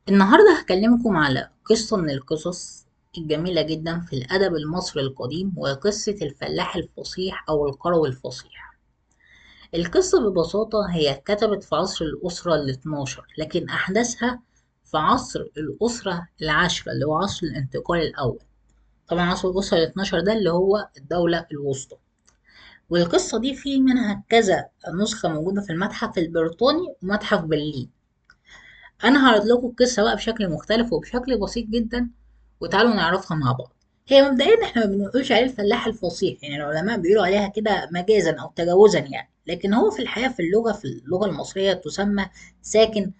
النهاردة هكلمكم على قصة من القصص الجميلة جدا في الأدب المصري القديم، وقصة الفلاح الفصيح أو القروي الفصيح. القصة ببساطة هي اتكتبت في عصر الأسرة ال12، لكن أحداثها في عصر الأسرة العاشرة اللي هو عصر الانتقال الأول. طبعا عصر الأسرة ال12 ده اللي هو الدولة الوسطى. والقصة دي في منها كذا نسخة موجودة في المتحف البريطاني ومتحف برلين. انا هعرض لكم القصه بقى بشكل مختلف وبشكل بسيط جدا، وتعالوا نعرفها مع بعض. هي مبدئيا احنا ما بنقولش عليه الفلاح الفصيح، يعني العلماء بيقولوا عليها كده مجازا او تجاوزا يعني، لكن هو في الحقيقه في اللغه المصريه تسمى ساكن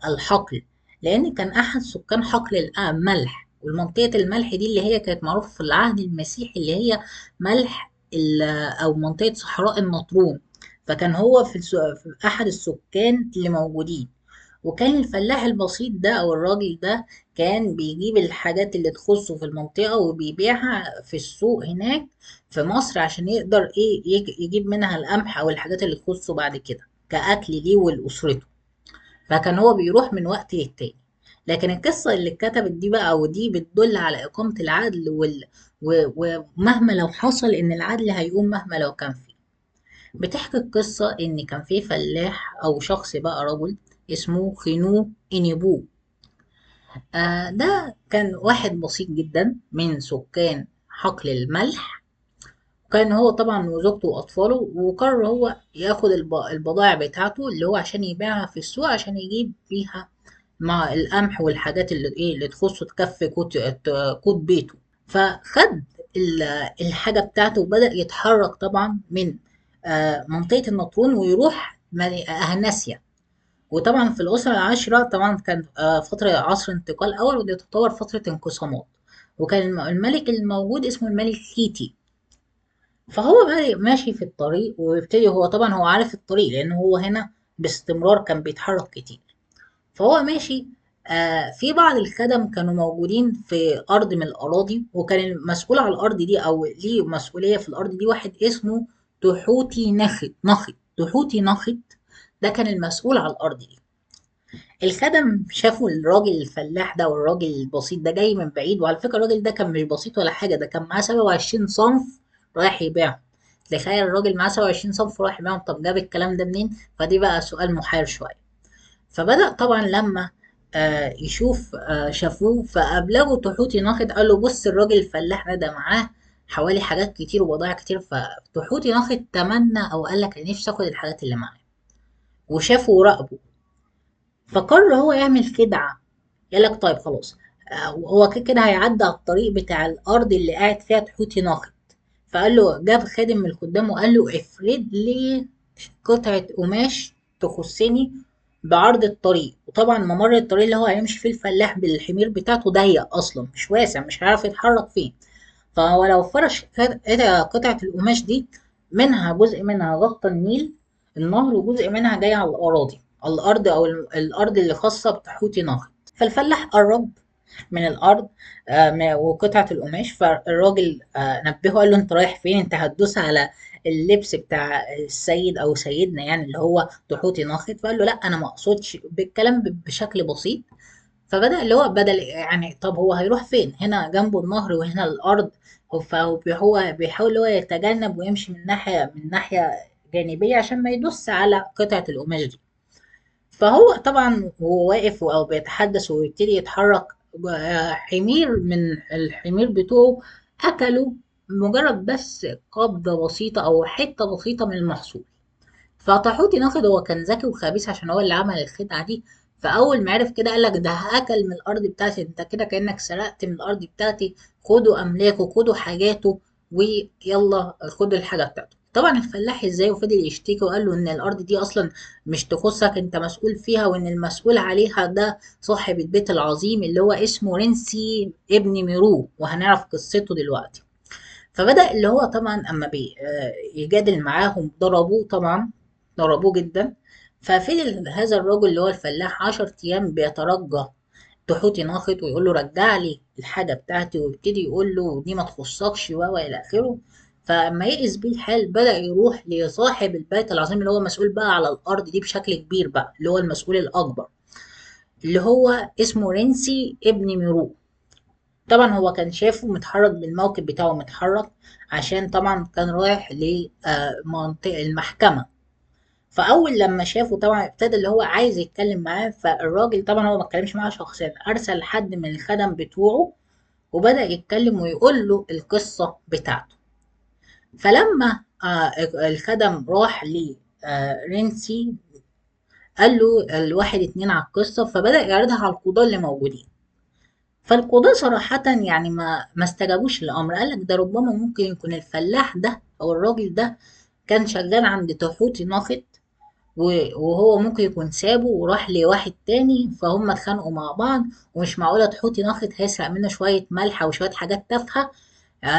الحقل. لان كان احد سكان حقل الملح، والمنطقه الملح دي اللي هي كانت معروفه في العهد المسيحي اللي هي ملح او منطقه صحراء النطرون. فكان هو في احد السكان اللي موجودين. وكان الفلاح البسيط ده او الراجل ده كان بيجيب الحاجات اللي تخصه في المنطقة وبيبيعها في السوق هناك في مصر، عشان يقدر ايه يجيب منها القمح او الحاجات اللي تخصه بعد كده كأكل ليه ولأسرته. فكان هو بيروح من وقت للتاني. لكن القصة اللي اتكتبت دي بقى ودي بتدل على إقامة العدل ومهما لو حصل إن العدل هيقوم مهما لو كان فيه. بتحكي القصة إن كان في فلاح أو شخص بقى رجل اسمه خينو إنيبو. ده كان واحد بسيط جدا من سكان حقل الملح. كان هو طبعا وزوجته وأطفاله، وقرر هو ياخد البضائع بتاعته اللي هو عشان يبيعها في السوق عشان يجيب بيها مع القمح والحاجات اللي تخصه تكفي قوت بيته. فخد الحاجة بتاعته وبدأ يتحرك طبعا من منطقة النطرون ويروح أهناسيا. وطبعا في الأسرة العاشرة طبعا كان فترة عصر انتقال أول، ودي تعتبر فترة انقسامات. وكان الملك الموجود اسمه الملك خيتي. فهو بقى ماشي في الطريق، ويبتدي هو طبعا هو عارف الطريق لأن هو هنا باستمرار كان بيتحرك كتير. فهو ماشي. في بعض الخدم كانوا موجودين في أرض من الأراضي، وكان المسؤول على الأرض دي أو ليه مسؤولية في الأرض دي واحد اسمه تحوتي نخت تحوتي نخت. ده كان المسؤول على الأرض دي. الخدم شافوا الراجل الفلاح ده والراجل البسيط ده جاي من بعيد، وعلى فكرة الراجل ده كان مش بسيط ولا حاجة، ده كان معاه 27 صنف رايح يبيعهم. تخيل الراجل معاه 27 صنف رايح يبيعهم، طب جاب الكلام ده منين؟ فدي بقى سؤال محير شوية. فبدأ طبعا لما شافوه فأبلغوا تحوتي ناقد، قال له بص الراجل الفلاح ده معاه حوالي حاجات كتير وبضائع كتير. فتحوتي ناقد تمنى أو قال لك أنا نفسي آخد الحاجات اللي معاه، وشافه وراقبه. فقرر هو يعمل خدعة. قال لك طيب خلاص، هو كده كده هيعدي على الطريق بتاع الأرض اللي قاعد فيها تحوتي ناقد. فقال له جاب خادم من الخدام وقال له افرد لي قطعة قماش تخصني بعرض الطريق. وطبعا ممر الطريق اللي هو هيمشي فيه الفلاح بالحمير بتاعته ضيق أصلا مش واسع، مش هيعرف يتحرك فيه. فهو لو فرش قطعة القماش دي، منها جزء منها غطى النهر، وجزء منها جاي على الأراضي على الأرض أو الأرض اللي خاصة بتحوتي نهر. فالفلاح قرب من الأرض وقطعة القماش. فالراجل نبهه قال له أنت رايح فين؟ أنت هتدوس على اللبس بتاع السيد أو سيدنا يعني اللي هو تحوتي ناخد. فقال له لا أنا ما أقصدش بالكلام بشكل بسيط. فبدأ اللي هو بدل يعني طب هو هيروح فين؟ هنا جنبه النهر وهنا الأرض. فهو بيحاول اللي هو يتجنب ويمشي من ناحية جانبية عشان ما يدوس على قطعة القماش دي. فهو طبعا هو واقف أو بيتحدث ويبتدي يتحرك، حمير من الحمير بتوعه أكلوا مجرد بس قبضة بسيطة أو حتة بسيطة من المحصول. فطاحوتي ناخد هو كان ذكي وخبيث عشان هو اللي عمل الخدعة دي. فأول ما عرف كده قال لك ده أكل من الأرض بتاعتي، أنت كده كأنك سرقت من الأرض بتاعتي، خدوا أملاكه خدوا حاجاته ويلا خدوا الحاجة بتاعته. طبعا الفلاح ازاي وفضل يشتكي وقال له ان الارض دي اصلا مش تخصك، انت مسؤول فيها، وان المسؤول عليها ده صاحب البيت العظيم اللي هو اسمه رنسي ابن ميرو، وهنعرف قصته دلوقتي. فبدأ اللي هو طبعا اما يجادل معاهم ضربوه طبعا، ضربوه جدا. ففضل هذا الرجل اللي هو الفلاح 10 ايام بيترجى تحوتي ناخد ويقول له رجع لي الحاجة بتاعتي، ويبتدي يقول له دي ما تخصكش إلى آخره. فما يئس بيه الحال بدأ يروح لصاحب البيت العظيم اللي هو مسؤول بقى على الأرض دي بشكل كبير بقى، اللي هو المسؤول الأكبر. اللي هو اسمه رنسي ابن ميرو. طبعا هو كان شافه متحرك بالموكب بتاعه متحرك، عشان طبعا كان رايح لمنطقة المحكمة. فأول لما شافه طبعا ابتدى اللي هو عايز يتكلم معاه، فالراجل طبعا هو ما اتكلمش معاه شخصيا، أرسل حد من الخدم بتوعه وبدأ يتكلم ويقول له القصة بتاعته. فلما الخدم راح لرنسي، قال له الواحد اتنين على القصة، فبدأ يعرضها على القضاة اللي موجودين. فالقضاة صراحة يعني ما استجابوش للأمر، قالك ده ربما ممكن يكون الفلاح ده أو الراجل ده كان شغال عند تحوتي ناخت، وهو ممكن يكون سابه وراح لواحد تاني، فهم اتخانقوا مع بعض، ومش معقولة تحوتي ناخت هيسرق منه شوية ملح وشوية حاجات تافهة.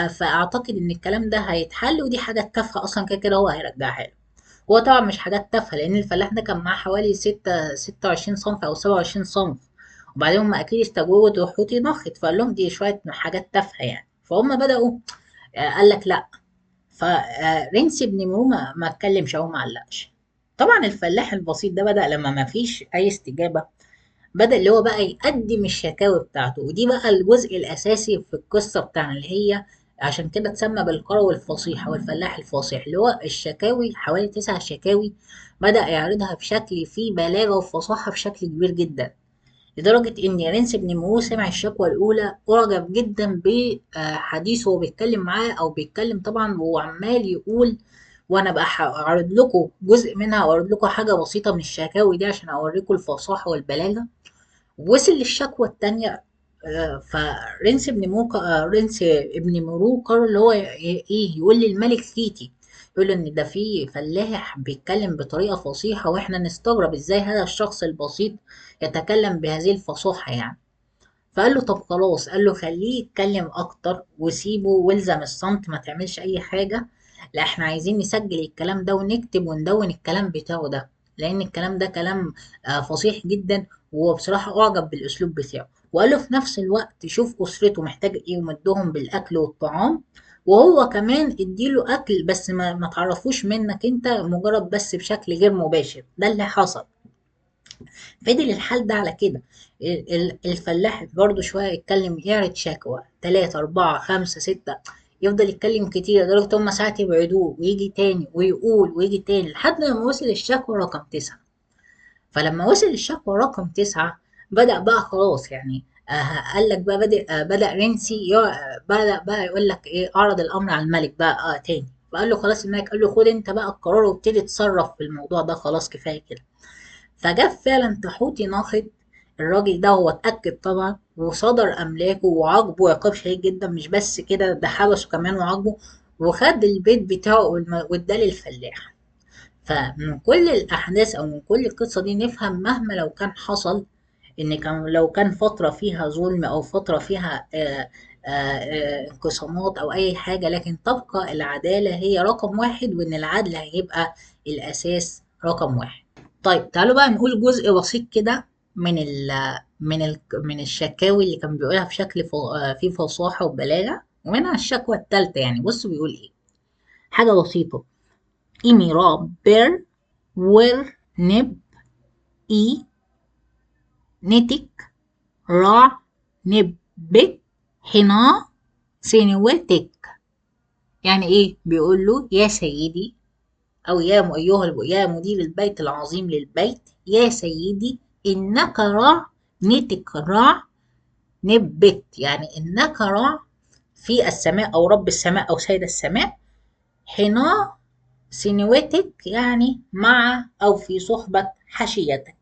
فأعتقد إن الكلام ده هيتحل، ودي حاجات تافهة أصلا كده كده هو هيرجعها له. هو طبعا مش حاجات تافهة، لأن الفلاح ده كان معاه حوالي 26 صنف أو 27 صنف، وبعدين هم أكيد استجوبوا حوتي نخت، فقال لهم دي شوية حاجات تافهة يعني، فهم بدأوا. قال لك لأ. فرنسي بن مرو ما اتكلمش أو ما علقش. طبعا الفلاح البسيط ده بدأ لما ما فيش أي استجابة، بدأ اللي هو بقى يقدم الشكاوي بتاعته، ودي بقى الجزء الأساسي في القصة بتاعنا، اللي هي عشان كده اتسمى بالقروي الفصيح أو الفلاح الفصيح، اللي هو الشكاوي حوالي 9 شكاوي. بدأ يعرضها بشكل فيه بلاغة وفصاحة بشكل كبير جدا، لدرجة إن رنس بن مرو سمع الشكوى الأولى أعجب جدا بحديثه وهو بيتكلم معاه، أو بيتكلم طبعا وهو عمال يقول. وأنا بقى هعرض لكم جزء منها، وأعرض لكم حاجة بسيطة من الشكاوي دي عشان أوريكم الفصاحة والبلاغة. وصل للشكوى التانية. فرنس ابن موقع رنس ابن مرو قرر اللي هو ايه يقول للملك ثيتي، يقول له ان ده في فلاح بيتكلم بطريقة فصيحة، واحنا نستغرب ازاي هذا الشخص البسيط يتكلم بهذه الفصاحة يعني. فقال له طب خلاص، قال له خليه يتكلم اكتر وسيبه والزم الصمت، ما تعملش اي حاجة. لا احنا عايزين نسجل الكلام ده ونكتب وندون الكلام بتاعه ده، لان الكلام ده كلام فصيح جدا. وبصراحة اعجب بالاسلوب بتاعه، وقال له في نفس الوقت شوف اسرته محتاجة ايه ومدهم بالاكل والطعام، وهو كمان اديله اكل، بس ما تعرفوش منك انت، مجرد بس بشكل غير مباشر. ده اللي حصل. فضل الحال ده على كده. الفلاح برضه شوية يتكلم، يعرض شكوى 3 4 5 6، يفضل يتكلم كتير لدرجة هما ساعات يبعدوه، ويجي تاني ويقول ويجي تاني لحد لما وصل الشكوى رقم 9. فلما وصل الشكوى رقم 9، بدأ بقى خلاص يعني. قال لك بقى بدأ رنسي بدأ بقى يقول لك ايه، عرض الأمر على الملك بقى تاني. فقال له خلاص، الملك قال له خد انت بقى القرار وابتدي تصرف في الموضوع ده، خلاص كفاية كده. فجاب فعلا تحوتي ناخد. الراجل ده هو اتأكد طبعا وصدر أملاكه وعاقبه عقاب شديد جدا، مش بس كده، ده حبسه كمان وعاقبه، وخد البيت بتاعه واداه للفلاح. فمن كل الأحداث أو من كل القصة دي نفهم، مهما لو كان حصل، إن كان لو كان فترة فيها ظلم أو فترة فيها انقسامات أو أي حاجة، لكن تبقى العدالة هي رقم واحد، وإن العدل هيبقى الأساس رقم واحد. طيب تعالوا بقى نقول جزء بسيط كده من الشكاوي اللي كان بيقولها بشكل فيه فصاحة وبلاغة، ومنها الشكوى التالتة. يعني بص بيقول ايه، حاجة بسيطة: إيمي را بير وير نب إي نتك را نب بت حنا سنواتك. يعني ايه؟ بيقول له يا سيدي، أو يا مدير البيت العظيم للبيت، يا سيدي إنك راع نتك راع نبت، يعني إنك راع في السماء، أو رب السماء أو سيد السماء، حنا سنوتك يعني مع أو في صحبة حشيتك.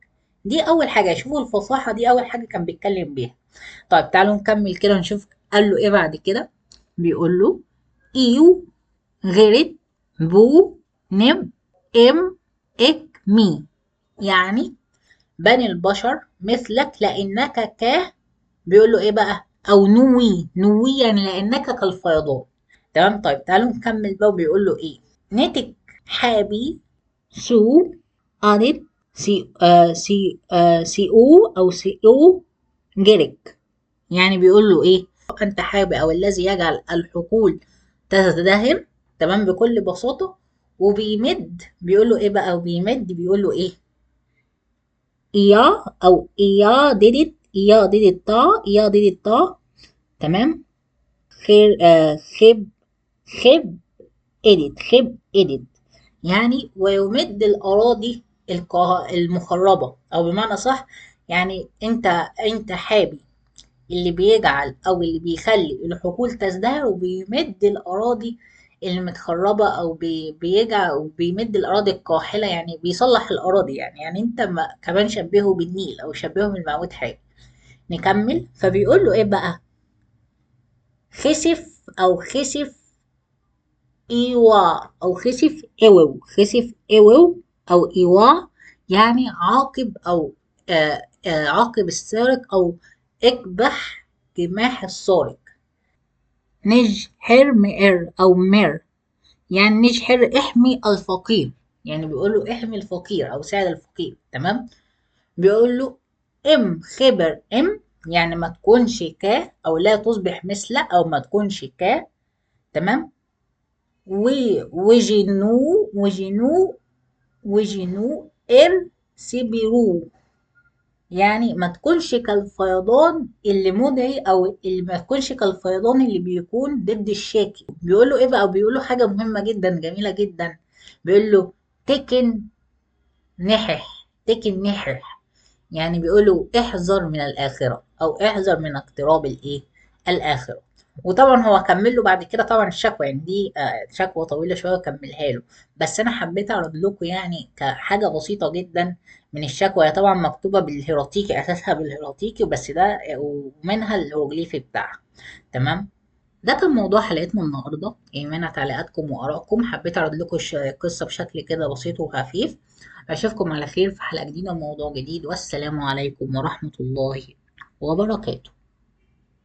دي أول حاجة، شوفوا الفصاحة دي أول حاجة كان بيتكلم بيها. طيب تعالوا نكمل كده ونشوف قال له إيه بعد كده. بيقول له إيو غيرت بو نب ام اك مي، يعني بني البشر مثلك لانك بيقول له ايه بقى، او نوي يعني لانك كالفيضان. تمام. طيب تعالوا نكمل بقى، وبيقول له ايه، نتك حابي سو اريد سي او سي او جرك. يعني بيقول له ايه، انت حابب او الذي يجعل الحقول تزدهر. تمام بكل بساطة. وبيمد بيقول له ايه بقى، وبيمد بيقول له ايه، إيا أو إيا ديدت إيا ديدت طا إيا ديدت طا. تمام. خير خب خب إدت خب إدت. يعني ويمد الأراضي المخربة، أو بمعنى صح يعني أنت حابي اللي بيجعل أو اللي بيخلي الحقول تزدهر، وبيمد الأراضي المتخربة، أو بيجعل وبيمد الأراضي القاحلة، يعني بيصلح الأراضي. يعني أنت ما كمان شبهه بالنيل أو شبهه بالمعود حاجة. نكمل. فبيقول له إيه بقى؟ خسف أو خسف إيوا أو خسف إيوو خسف إيوو أو إيوا. يعني عاقب أو عاقب السارق، أو اكبح جماح السارق. نج حر مئر أو مر. يعني نج حر احمي الفقير. يعني بيقول له احمي الفقير أو ساعد الفقير. تمام. بيقول له ام خبر ام، يعني ما تكونش كا أو لا تصبح مثل، أو ما تكونش كا. تمام. و وجنو وجنو وجنو ار سيبيرو. يعني ما تكونش كالفيضان اللي مدعي، او اللي ما تكونش كالفيضان اللي بيكون ضد الشاكي. بيقول له ايه بقى؟ بيقول له حاجه مهمه جدا جميله جدا. بيقول له تكن نحح تكن نحح. يعني بيقولوا احذر من الآخرة، أو احذر من اقتراب الإيه؟ الآخرة. وطبعا هو كمل له بعد كده طبعا الشكوى، يعني دي شكوى طويلة شوية وكملها له. بس أنا حبيت أعرض لكم يعني كحاجة بسيطة جدا من الشكوى. هي طبعا مكتوبة بالهيراتيكي، أساسها بالهيراتيكي، بس ده ومنها الهيروغليفي بتاعها. تمام. ده كان موضوع حلقتنا النهارده، يعني منها تعليقاتكم وآرائكم. حبيت أعرض لكم القصة بشكل كده بسيط وخفيف. أشوفكم على خير في حلقة جديدة وموضوع جديد، والسلام عليكم ورحمة الله وبركاته.